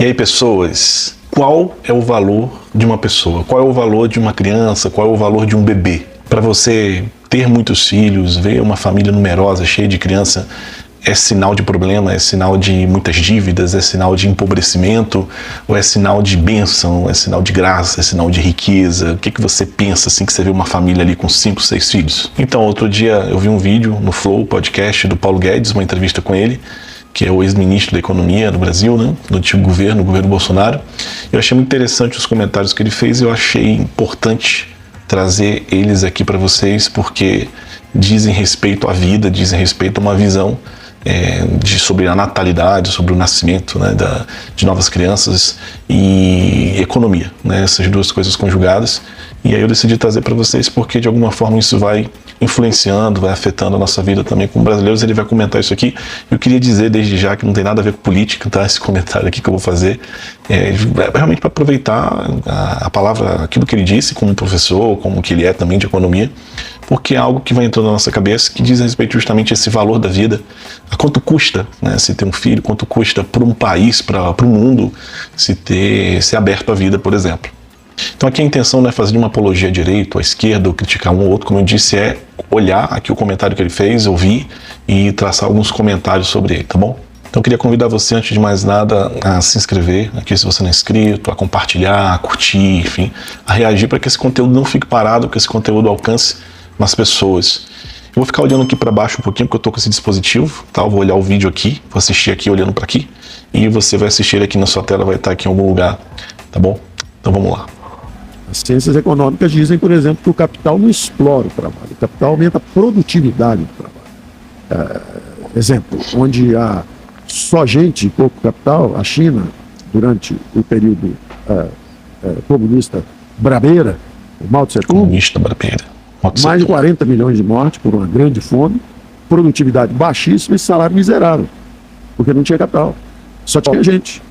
E aí, pessoas, qual é o valor de uma pessoa? Qual é o valor de uma criança? Qual é o valor de um bebê? Para você ter muitos filhos, ver uma família numerosa, cheia de criança, é sinal de problema, é sinal de muitas dívidas, é sinal de empobrecimento, ou é sinal de bênção, é sinal de graça, é sinal de riqueza? O que você pensa assim que você vê uma família ali com 5, 6 filhos? Então, outro dia eu vi um vídeo no Flow Podcast do Paulo Guedes, uma entrevista com ele, que é o ex-ministro da Economia do Brasil, né, do antigo governo, o governo Bolsonaro. Eu achei muito interessante os comentários que ele fez e eu achei importante trazer eles aqui para vocês, porque dizem respeito à vida, dizem respeito a uma visão sobre a natalidade, sobre o nascimento, né, de novas crianças e economia, né, essas duas coisas conjugadas. E aí eu decidi trazer para vocês porque de alguma forma isso vai influenciando, vai afetando a nossa vida também como brasileiros. Ele vai comentar isso aqui. Eu queria dizer desde já que não tem nada a ver com política, tá? Esse comentário aqui que eu vou fazer é realmente para aproveitar a palavra, aquilo que ele disse como professor, como que ele é também de economia, porque é algo que vai entrando na nossa cabeça que diz respeito justamente a esse valor da vida, a quanto custa, né, se ter um filho, quanto custa para um país, para o mundo, se aberto à vida, por exemplo. Então aqui a intenção não é fazer uma apologia à direita ou à esquerda ou criticar um ou outro, como eu disse, é olhar aqui o comentário que ele fez, ouvir e traçar alguns comentários sobre ele, tá bom? Então eu queria convidar você, antes de mais nada, a se inscrever aqui se você não é inscrito, a compartilhar, a curtir, enfim, a reagir para que esse conteúdo não fique parado, que esse conteúdo alcance mais pessoas. Eu vou ficar olhando aqui para baixo um pouquinho porque eu estou com esse dispositivo, tá? Eu vou olhar o vídeo aqui, vou assistir aqui olhando para aqui e você vai assistir aqui na sua tela, vai estar aqui em algum lugar, tá bom? Então vamos lá. As ciências econômicas dizem, por exemplo, que o capital não explora o trabalho, o capital aumenta a produtividade do trabalho. Exemplo, onde há só gente e pouco capital, a China, durante o período comunista brabeira, o Mao Tse Tung, comunista brabeira, mais de 40 milhões de mortes por uma grande fome, produtividade baixíssima e salário miserável, porque não tinha capital, só tinha gente.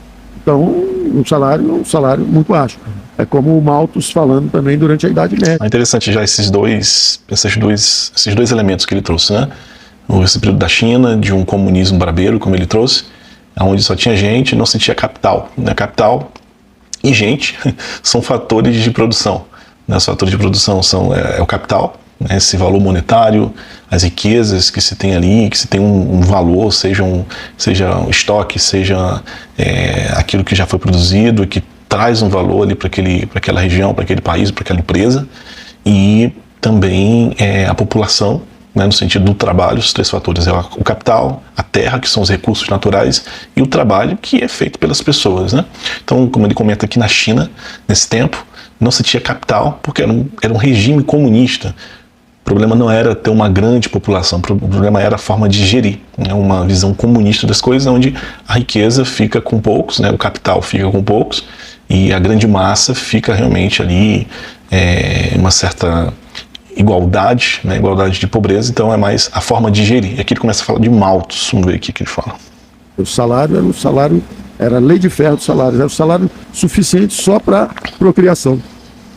Então, um salário muito baixo. É como o Malthus falando também durante a Idade Média. É interessante já esses dois elementos que ele trouxe, né? Esse período da China, de um comunismo brabeiro, como ele trouxe, onde só tinha gente, não se tinha capital, né? Capital e gente são fatores de produção, né? Os fatores de produção é o capital, né? Esse valor monetário, as riquezas que se tem ali, que se tem um valor, seja um estoque, seja aquilo que já foi produzido e que traz um valor ali para aquela região, para aquele país, para aquela empresa, e também a população, né, no sentido do trabalho. Os 3 fatores é o capital, a terra, que são os recursos naturais, e o trabalho, que é feito pelas pessoas, né? Então, como ele comenta aqui, na China, nesse tempo, não se tinha capital, porque era um regime comunista. O problema não era ter uma grande população, o problema era a forma de gerir, né? Uma visão comunista das coisas, onde a riqueza fica com poucos, né? O capital fica com poucos, e a grande massa fica realmente ali uma certa igualdade, né? Igualdade de pobreza. Então é mais a forma de gerir. E aqui ele começa a falar de Malthus. Vamos ver aqui o que ele fala. O salário era a lei de ferro dos salários, era o salário suficiente só para procriação.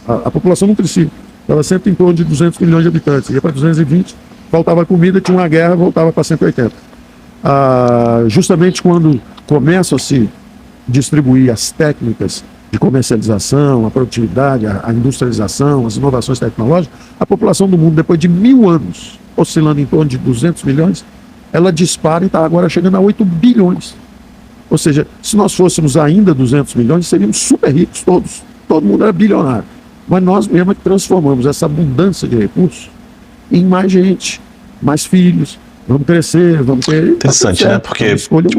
A população não crescia, estava sempre em torno de 200 milhões de habitantes, ia para 220, faltava comida, tinha uma guerra, voltava para 180. Justamente quando começam a se distribuir as técnicas de comercialização, a produtividade, a industrialização, as inovações tecnológicas, a população do mundo, depois de 1000 anos, oscilando em torno de 200 milhões, ela dispara e está agora chegando a 8 bilhões. Ou seja, se nós fôssemos ainda 200 milhões, seríamos super ricos todos. Todo mundo era bilionário. Mas nós mesmos transformamos essa abundância de recursos em mais gente, mais filhos. Vamos crescer, vamos ter... Interessante, né? Porque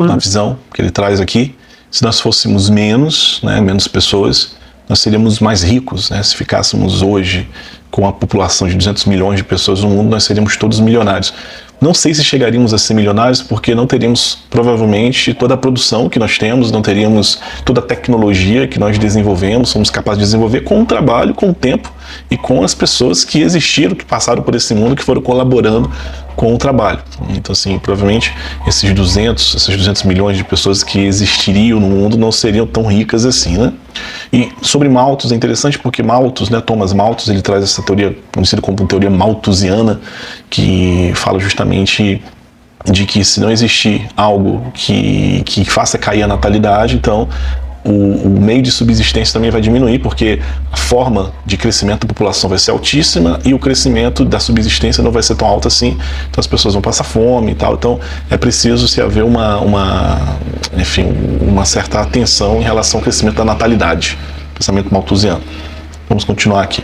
na visão que ele traz aqui, se nós fôssemos menos, né, menos pessoas, nós seríamos mais ricos, né? Se ficássemos hoje com a população de 200 milhões de pessoas no mundo, nós seríamos todos milionários. Não sei se chegaríamos a ser milionários, porque não teríamos, provavelmente, toda a produção que nós temos, não teríamos toda a tecnologia que nós desenvolvemos, somos capazes de desenvolver com o trabalho, com o tempo e com as pessoas que existiram, que passaram por esse mundo, que foram colaborando com o trabalho. Então, assim, provavelmente esses 200 milhões de pessoas que existiriam no mundo não seriam tão ricas assim, né? E sobre Malthus é interessante porque Malthus, né, Thomas Malthus, ele traz essa teoria conhecida como teoria malthusiana, que fala justamente de que se não existir algo que faça cair a natalidade, então o meio de subsistência também vai diminuir, porque a forma de crescimento da população vai ser altíssima e o crescimento da subsistência não vai ser tão alto assim, então as pessoas vão passar fome e tal. Então é preciso se haver uma certa atenção em relação ao crescimento da natalidade, pensamento malthusiano. Vamos continuar aqui.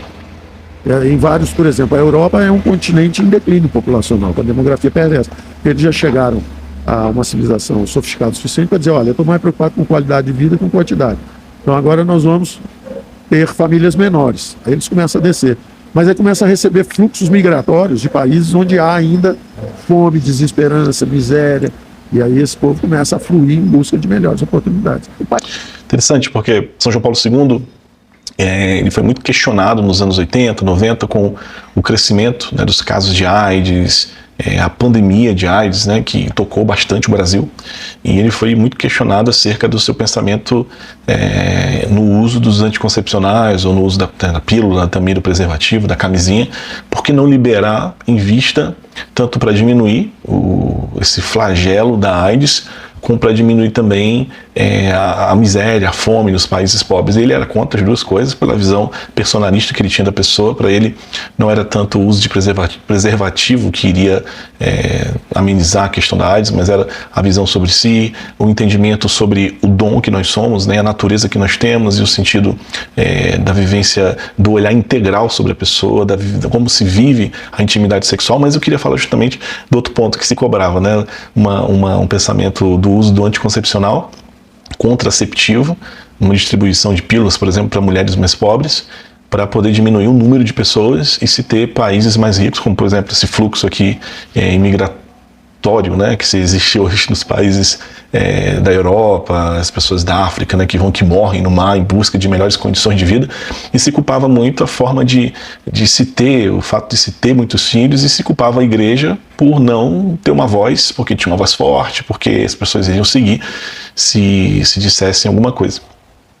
Em vários, por exemplo, a Europa é um continente em declínio populacional, com a demografia perversa. Eles já chegaram a uma civilização sofisticada o suficiente para dizer, olha, eu estou mais preocupado com qualidade de vida que com quantidade. Então agora nós vamos ter famílias menores. Aí eles começam a descer. Mas aí começa a receber fluxos migratórios de países onde há ainda fome, desesperança, miséria. E aí esse povo começa a fluir em busca de melhores oportunidades. Interessante, porque São João Paulo II, ele foi muito questionado nos anos 80, 90 com o crescimento, né, dos casos de AIDS, a pandemia de AIDS, né, que tocou bastante o Brasil, e ele foi muito questionado acerca do seu pensamento no uso dos anticoncepcionais ou no uso da pílula, também do preservativo, da camisinha, por que não liberar em vista, tanto para diminuir esse flagelo da AIDS, como para diminuir também a miséria, a fome nos países pobres. Ele era contra as duas coisas, pela visão personalista que ele tinha da pessoa. Para ele não era tanto o uso de preservativo que iria amenizar a questão da AIDS, mas era a visão sobre si, o entendimento sobre o dom que nós somos, né, a natureza que nós temos e o sentido da vivência, do olhar integral sobre a pessoa, como se vive a intimidade sexual. Mas eu queria falar justamente do outro ponto que se cobrava, né, um pensamento do uso do anticoncepcional contraceptivo, uma distribuição de pílulas, por exemplo, para mulheres mais pobres, para poder diminuir o número de pessoas e se ter países mais ricos, como por exemplo esse fluxo aqui imigratório, né, que existe hoje nos países da Europa, as pessoas da África, né, que morrem no mar em busca de melhores condições de vida, e se culpava muito a forma de se ter, o fato de se ter muitos filhos, e se culpava a igreja por não ter uma voz, porque tinha uma voz forte, porque as pessoas iriam seguir se dissessem alguma coisa.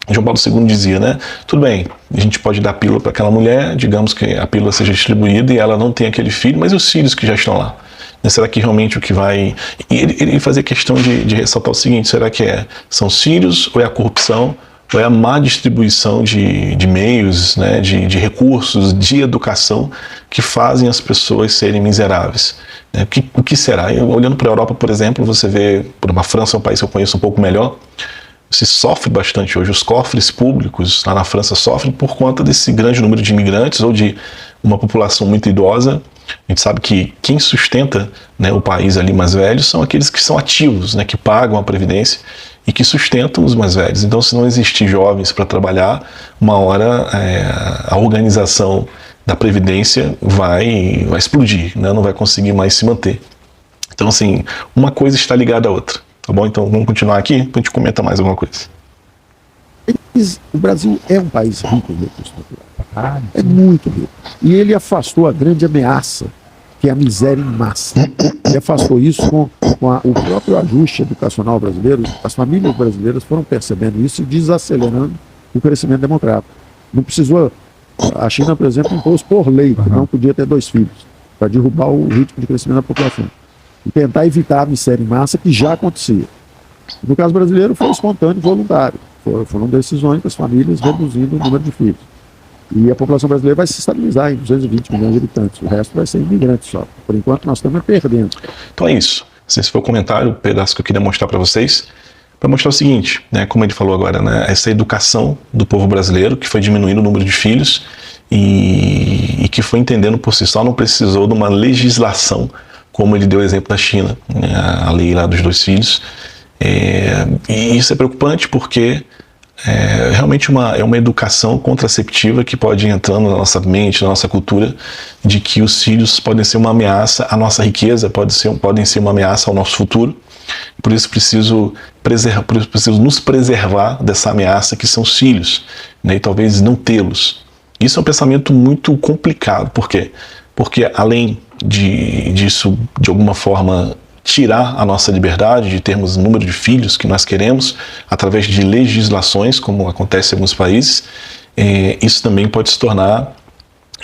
João Paulo II dizia, né, tudo bem, a gente pode dar pílula para aquela mulher, digamos que a pílula seja distribuída e ela não tem aquele filho, mas e os filhos que já estão lá? Será que realmente o que vai... E ele fazia questão de ressaltar o seguinte, será que são os filhos, ou é a corrupção, ou é a má distribuição de meios, né, de recursos, de educação, que fazem as pessoas serem miseráveis? O que será? Olhando para a Europa, por exemplo, você vê, por uma França, é um país que eu conheço um pouco melhor, se sofre bastante hoje. Os cofres públicos lá na França sofrem por conta desse grande número de imigrantes ou de uma população muito idosa. A gente sabe que quem sustenta, né, o país ali mais velho são aqueles que são ativos, né, que pagam a previdência e que sustentam os mais velhos. Então, se não existir jovens para trabalhar, uma hora a organização da previdência vai explodir, né, não vai conseguir mais se manter. Então, assim, uma coisa está ligada à outra. Tá bom? Então vamos continuar aqui, a gente comenta mais alguma coisa. O Brasil é um país rico em recursos naturais. É muito rico. E ele afastou a grande ameaça, que é a miséria em massa. Ele afastou isso com o próprio ajuste educacional brasileiro. As famílias brasileiras foram percebendo isso e desacelerando o crescimento demográfico. Não precisou... A China, por exemplo, impôs por lei que não podia ter 2 filhos, para derrubar o ritmo de crescimento da população. E tentar evitar a miséria em massa, que já acontecia. No caso brasileiro, foi espontâneo e voluntário. Foram decisões das famílias reduzindo o número de filhos. E a população brasileira vai se estabilizar em 220 milhões de habitantes. O resto vai ser imigrante só. Por enquanto, nós estamos perdendo. Então é isso. Esse foi o comentário, o pedaço que eu queria mostrar para vocês. Para mostrar o seguinte, né, como ele falou agora, né, essa educação do povo brasileiro, que foi diminuindo o número de filhos e que foi entendendo por si só, não precisou de uma legislação, como ele deu o exemplo da China, né, a lei lá dos 2 filhos. E isso é preocupante porque realmente é uma educação contraceptiva que pode ir entrando na nossa mente, na nossa cultura, de que os filhos podem ser uma ameaça à nossa riqueza, podem ser uma ameaça ao nosso futuro. Por isso preciso nos preservar dessa ameaça que são os filhos, né, e talvez não tê-los. Isso é um pensamento muito complicado. Por quê? Porque além disso, de alguma forma, tirar a nossa liberdade de termos o número de filhos que nós queremos, através de legislações, como acontece em alguns países, isso também pode se tornar...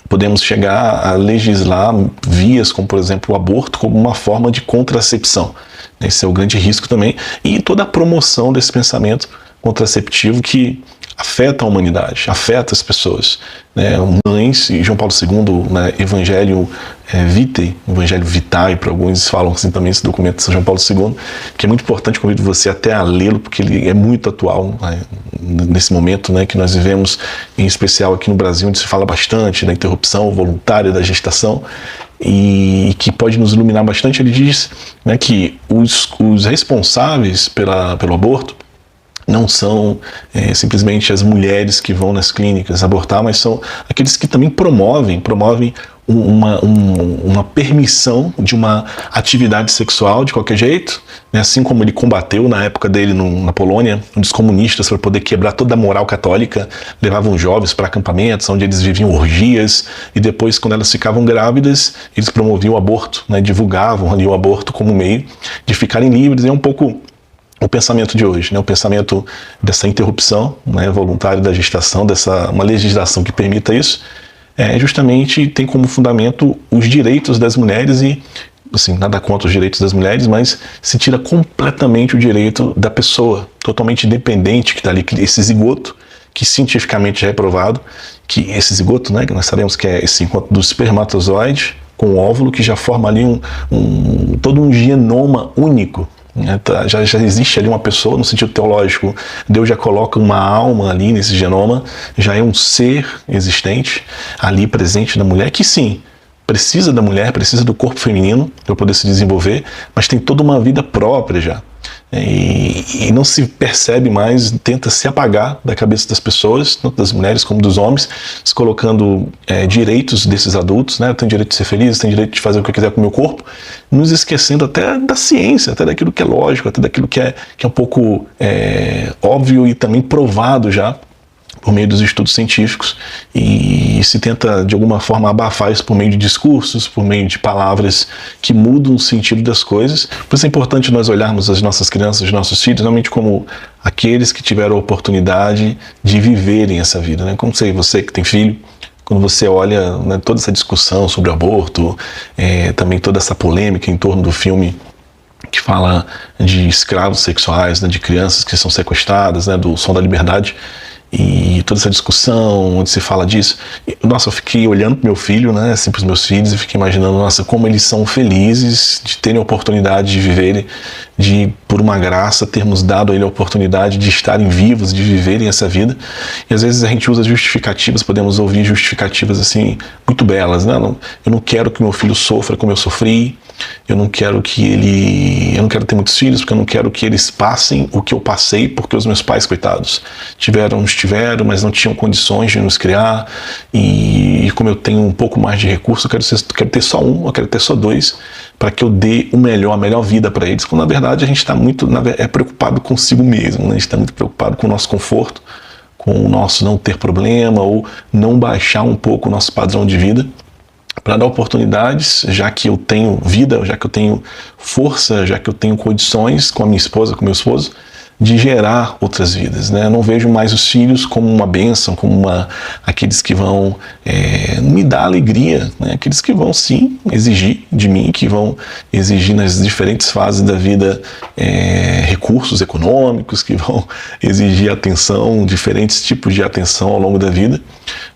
Podemos chegar a legislar vias, como por exemplo o aborto, como uma forma de contracepção. Esse é o grande risco também. E toda a promoção desse pensamento contraceptivo que afeta a humanidade, afeta as pessoas, né? Mães, e João Paulo II, né, Evangelho Vitae, Evangelho Vitae, para alguns falam assim também, esse documento de São João Paulo II, que é muito importante, convido você até a lê-lo, porque ele é muito atual, né, nesse momento, né, que nós vivemos, em especial aqui no Brasil, onde se fala bastante da interrupção voluntária da gestação, e que pode nos iluminar bastante. Ele diz, né, que os responsáveis pelo aborto não são simplesmente as mulheres que vão nas clínicas abortar, mas são aqueles que também promovem uma permissão de uma atividade sexual de qualquer jeito, né? Assim como ele combateu na época dele na Polônia, onde os comunistas, para poder quebrar toda a moral católica, levavam jovens para acampamentos onde eles viviam orgias, e depois, quando elas ficavam grávidas, eles promoviam o aborto, né? Divulgavam ali o aborto como meio de ficarem livres. É um pouco o pensamento de hoje, né? O pensamento dessa interrupção, né, voluntária da gestação, uma legislação que permita isso, justamente tem como fundamento os direitos das mulheres e, assim, nada contra os direitos das mulheres, mas se tira completamente o direito da pessoa, totalmente independente, que está ali, esse zigoto, que cientificamente já é provado, que esse zigoto, né, que nós sabemos que é esse encontro do espermatozoide com o óvulo, que já forma ali todo um genoma único. Já existe ali uma pessoa, no sentido teológico, Deus já coloca uma alma ali nesse genoma, já é um ser existente ali presente na mulher, que sim, precisa da mulher, precisa do corpo feminino para poder se desenvolver, mas tem toda uma vida própria já. E não se percebe mais, tenta se apagar da cabeça das pessoas, tanto das mulheres como dos homens, se colocando direitos desses adultos, né? Eu tenho direito de ser feliz, tenho direito de fazer o que eu quiser com o meu corpo, nos esquecendo até da ciência, até daquilo que é lógico, até daquilo que é um pouco óbvio e também provado já por meio dos estudos científicos, e se tenta de alguma forma abafar isso por meio de discursos, por meio de palavras que mudam o sentido das coisas. Por isso é importante nós olharmos as nossas crianças, os nossos filhos, realmente como aqueles que tiveram a oportunidade de viverem essa vida, né? Como sei, você que tem filho, quando você olha, né, toda essa discussão sobre o aborto, também toda essa polêmica em torno do filme que fala de escravos sexuais, né, de crianças que são sequestradas, né, do Som da Liberdade, e toda essa discussão onde se fala disso, nossa, eu fiquei olhando para meu filho, né, assim, para os meus filhos, e fiquei imaginando, nossa, como eles são felizes de terem a oportunidade de viverem, de, por uma graça, termos dado a ele a oportunidade de estarem vivos, de viverem essa vida. E às vezes a gente usa justificativas, podemos ouvir justificativas assim, muito belas, né? Eu não quero que meu filho sofra como eu sofri, eu não quero ter muitos filhos, porque eu não quero que eles passem o que eu passei, porque os meus pais, coitados, tiveram, mas não tinham condições de nos criar, e como eu tenho um pouco mais de recurso, eu quero ter só um, eu quero ter só dois, para que eu dê a melhor vida para eles, quando na verdade a gente está muito preocupado consigo mesmo, né? A gente está muito preocupado com o nosso conforto, com o nosso não ter problema, ou não baixar um pouco o nosso padrão de vida, para dar oportunidades, já que eu tenho vida, já que eu tenho força, já que eu tenho condições com a minha esposa, com o meu esposo, de gerar outras vidas, né? Eu não vejo mais os filhos como uma bênção, como aqueles que vão me dar alegria, né? Aqueles que vão sim exigir de mim, que vão exigir nas diferentes fases da vida recursos econômicos, que vão exigir atenção, diferentes tipos de atenção ao longo da vida,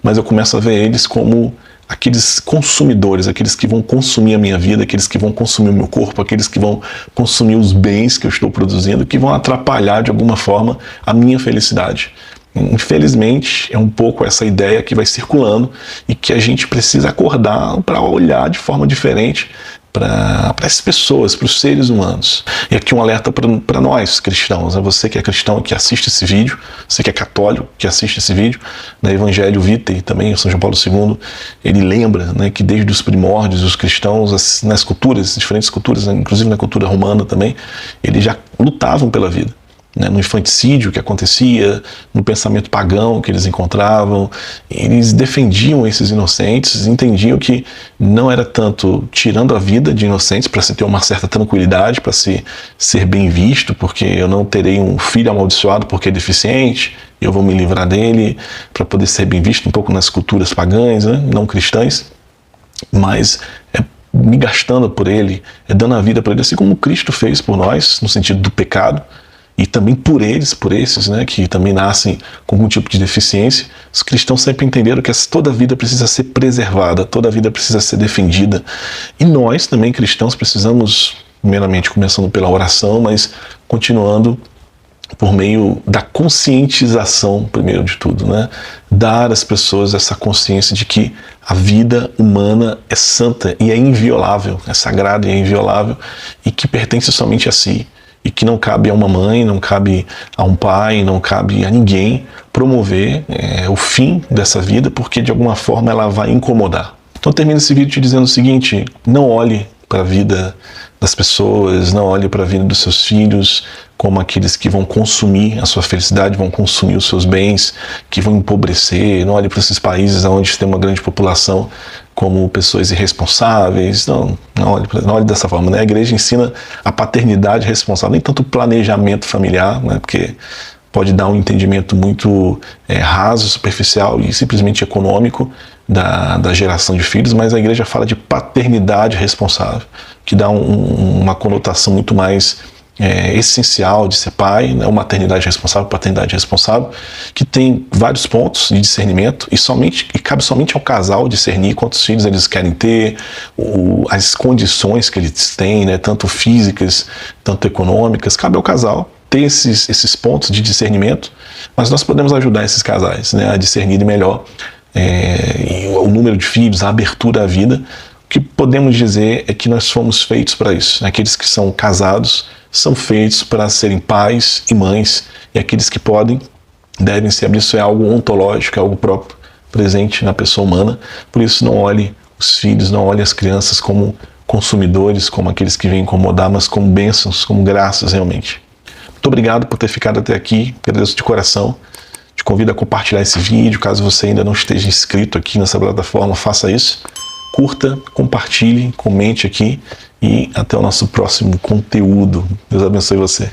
mas eu começo a ver eles como aqueles consumidores, aqueles que vão consumir a minha vida, aqueles que vão consumir o meu corpo, aqueles que vão consumir os bens que eu estou produzindo, que vão atrapalhar de alguma forma a minha felicidade. Infelizmente, é um pouco essa ideia que vai circulando e que a gente precisa acordar para olhar de forma diferente para essas pessoas, para os seres humanos. E aqui um alerta para nós cristãos, né? Você que é cristão e que assiste esse vídeo, você que é católico que assiste esse vídeo, na Evangelho Vitae, também São João Paulo II, ele lembra, né, que desde os primórdios os cristãos, nas culturas, diferentes culturas, né, inclusive na cultura romana também, eles já lutavam pela vida. No infanticídio que acontecia, no pensamento pagão que eles encontravam, eles defendiam esses inocentes, entendiam que não era tanto tirando a vida de inocentes para se ter uma certa tranquilidade, para se ser bem visto, porque eu não terei um filho amaldiçoado porque é deficiente, eu vou me livrar dele para poder ser bem visto, um pouco nas culturas pagãs, né, não cristãs, mas me gastando por ele, dando a vida por ele, assim como Cristo fez por nós, no sentido do pecado, e também por esses, né, que também nascem com algum tipo de deficiência, os cristãos sempre entenderam que toda vida precisa ser preservada, toda vida precisa ser defendida. E nós também, cristãos, precisamos, primeiramente começando pela oração, mas continuando por meio da conscientização, primeiro de tudo, né? Dar às pessoas essa consciência de que a vida humana é santa e é inviolável, é sagrada e é inviolável, e que pertence somente a si, e que não cabe a uma mãe, não cabe a um pai, não cabe a ninguém promover o fim dessa vida, porque de alguma forma ela vai incomodar. Então eu termino esse vídeo te dizendo o seguinte: não olhe para a vida das pessoas, não olhe para a vida dos seus filhos como aqueles que vão consumir a sua felicidade, vão consumir os seus bens, que vão empobrecer. Não olhe para esses países onde tem uma grande população como pessoas irresponsáveis. Não olhe dessa forma, né? A igreja ensina a paternidade responsável, nem tanto o planejamento familiar, né? Porque pode dar um entendimento muito raso, superficial e simplesmente econômico da geração de filhos, mas a igreja fala de paternidade responsável, que dá uma conotação muito mais essencial de ser pai, né? Uma maternidade responsável, paternidade responsável, que tem vários pontos de discernimento e cabe somente ao casal discernir quantos filhos eles querem ter, as condições que eles têm, né? Tanto físicas, tanto econômicas. Cabe ao casal ter esses pontos de discernimento, mas nós podemos ajudar esses casais, né, a discernirem melhor o número de filhos, a abertura à vida. O que podemos dizer é que nós fomos feitos para isso. Aqueles que são casados são feitos para serem pais e mães, e aqueles que devem se abrir. Isso é algo ontológico, é algo próprio, presente na pessoa humana. Por isso, não olhe os filhos, não olhe as crianças como consumidores, como aqueles que vêm incomodar, mas como bênçãos, como graças realmente. Muito obrigado por ter ficado até aqui, agradeço de coração. Te convido a compartilhar esse vídeo, caso você ainda não esteja inscrito aqui nessa plataforma, faça isso. Curta, compartilhe, comente aqui e até o nosso próximo conteúdo. Deus abençoe você.